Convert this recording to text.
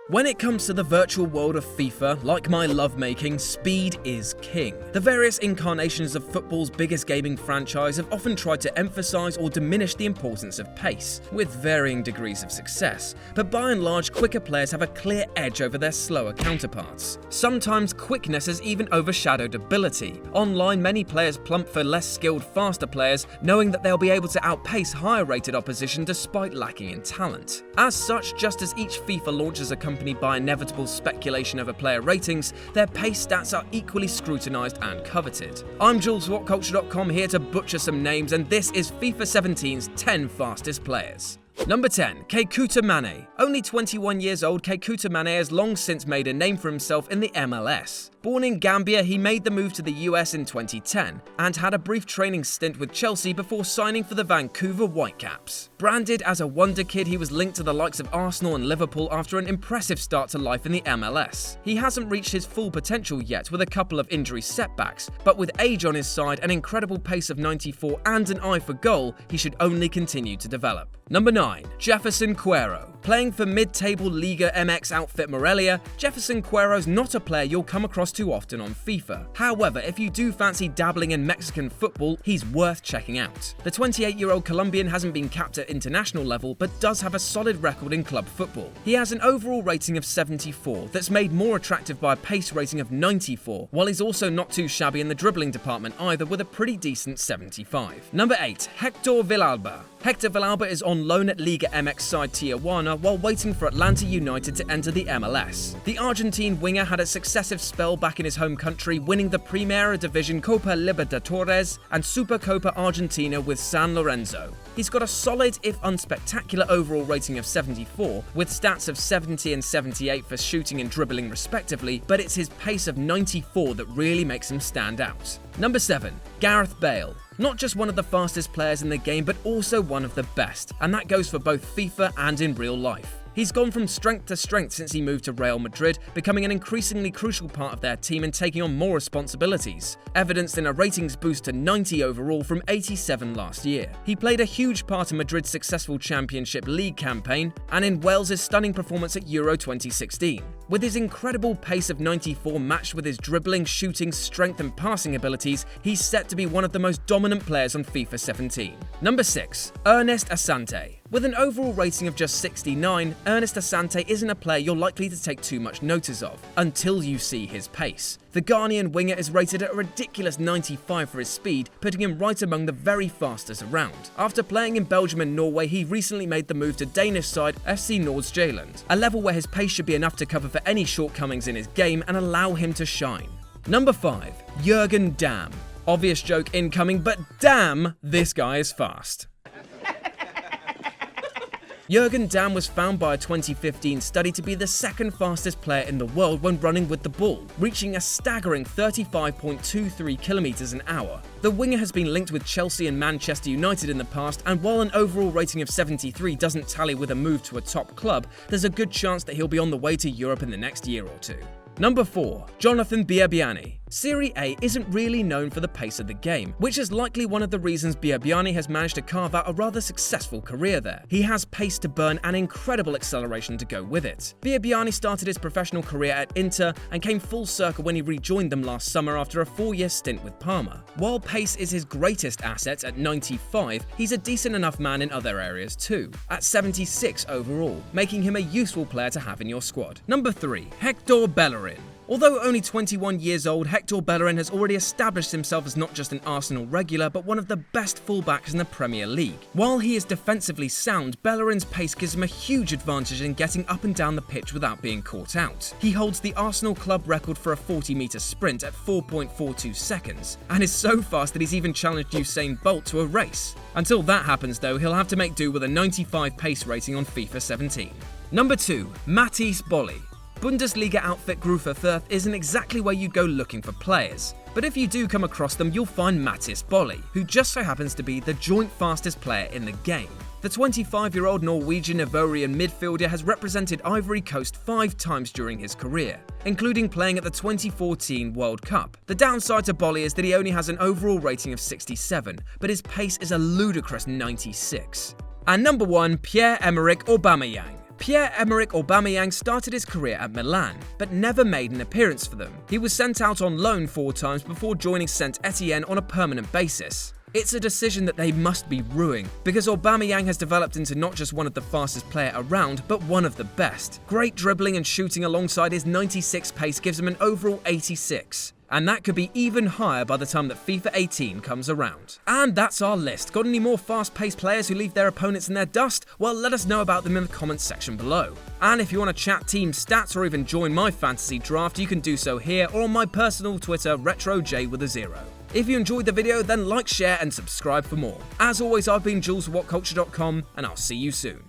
When it comes to the virtual world of FIFA, like my lovemaking, speed is king. The various incarnations of football's biggest gaming franchise have often tried to emphasize or diminish the importance of pace, with varying degrees of success, but by and large, quicker players have a clear edge over their slower counterparts. Sometimes quickness has even overshadowed ability. Online, many players plump for less skilled, faster players, knowing that they'll be able to outpace higher-rated opposition despite lacking in talent. As such, just as each FIFA launch is accompanied by inevitable speculation over player ratings, their pace stats are equally scrutinized and coveted. I'm Jules from WhatCulture.com, here to butcher some names, and this is FIFA 17's 10 fastest players. Number 10. Kekuta Mane. Only 21 years old, Kekuta Mane has long since made a name for himself in the MLS. Born in Gambia, he made the move to the US in 2010 and had a brief training stint with Chelsea before signing for the Vancouver Whitecaps. Branded as a wonder kid, he was linked to the likes of Arsenal and Liverpool after an impressive start to life in the MLS. He hasn't reached his full potential yet, with a couple of injury setbacks, but with age on his side, an incredible pace of 94 and an eye for goal, he should only continue to develop. Number 9. Jefferson Quero. Playing for mid-table Liga MX outfit Morelia, Jefferson Quero's not a player you'll come across too often on FIFA. However, if you do fancy dabbling in Mexican football, he's worth checking out. The 28-year-old Colombian hasn't been capped at international level, but does have a solid record in club football. He has an overall rating of 74 that's made more attractive by a pace rating of 94, while he's also not too shabby in the dribbling department either, with a pretty decent 75. Number 8. Hector Villalba. Hector Villalba is on loan at Liga MX side Tijuana while waiting for Atlanta United to enter the MLS. The Argentine winger had a successive spell back in his home country, winning the Primera Division Copa Libertadores and Supercopa Argentina with San Lorenzo. He's got a solid, if unspectacular, overall rating of 74, with stats of 70 and 78 for shooting and dribbling respectively, but it's his pace of 94 that really makes him stand out. Number 7. Gareth Bale. Not just one of the fastest players in the game, but also one of the best, and that goes for both FIFA and in real life. He's gone from strength to strength since he moved to Real Madrid, becoming an increasingly crucial part of their team and taking on more responsibilities, evidenced in a ratings boost to 90 overall from 87 last year. He played a huge part in Madrid's successful Championship League campaign and in Wales' stunning performance at Euro 2016. With his incredible pace of 94 matched with his dribbling, shooting, strength and passing abilities, he's set to be one of the most dominant players on FIFA 17. Number 6. Ernest Asante. With an overall rating of just 69, Ernest Asante isn't a player you're likely to take too much notice of, until you see his pace. The Ghanaian winger is rated at a ridiculous 95 for his speed, putting him right among the very fastest around. After playing in Belgium and Norway, he recently made the move to Danish side FC Nordsjælland, a level where his pace should be enough to cover for any shortcomings in his game and allow him to shine. Number 5. Jürgen Damm. Obvious joke incoming, but damn, this guy is fast. Jürgen Damm was found by a 2015 study to be the second fastest player in the world when running with the ball, reaching a staggering 35.23 kilometers an hour. The winger has been linked with Chelsea and Manchester United in the past, and while an overall rating of 73 doesn't tally with a move to a top club, there's a good chance that he'll be on the way to Europe in the next year or two. Number 4. Jonathan Biabiany. Serie A isn't really known for the pace of the game, which is likely one of the reasons Biabiany has managed to carve out a rather successful career there. He has pace to burn and incredible acceleration to go with it. Biabiany started his professional career at Inter and came full circle when he rejoined them last summer after a 4-year stint with Parma. While pace is his greatest asset at 95, he's a decent enough man in other areas too, at 76 overall, making him a useful player to have in your squad. Number 3. Hector Bellerin. Although only 21 years old, Hector Bellerin has already established himself as not just an Arsenal regular, but one of the best fullbacks in the Premier League. While he is defensively sound, Bellerin's pace gives him a huge advantage in getting up and down the pitch without being caught out. He holds the Arsenal club record for a 40-meter sprint at 4.42 seconds, and is so fast that he's even challenged Usain Bolt to a race. Until that happens though, he'll have to make do with a 95 pace rating on FIFA 17. Number 2. Matthijs Boli. Bundesliga outfit Grufer Firth isn't exactly where you go looking for players, but if you do come across them, you'll find Matthijs Boli, who just so happens to be the joint fastest player in the game. The 25-year-old Norwegian Ivorian midfielder has represented Ivory Coast 5 times during his career, including playing at the 2014 World Cup. The downside to Boli is that he only has an overall rating of 67, but his pace is a ludicrous 96. And number 1, Pierre-Emerick Aubameyang. Pierre-Emerick Aubameyang started his career at Milan, but never made an appearance for them. He was sent out on loan 4 times before joining Saint-Etienne on a permanent basis. It's a decision that they must be rueing, because Aubameyang has developed into not just one of the fastest players around, but one of the best. Great dribbling and shooting alongside his 96 pace gives him an overall 86. And that could be even higher by the time that FIFA 18 comes around. And that's our list. Got any more fast-paced players who leave their opponents in their dust? Well, let us know about them in the comments section below. And if you want to chat team stats or even join my fantasy draft, you can do so here or on my personal Twitter, RetroJ0. If you enjoyed the video, then like, share and subscribe for more. As always, I've been Jules for WhatCulture.com, and I'll see you soon.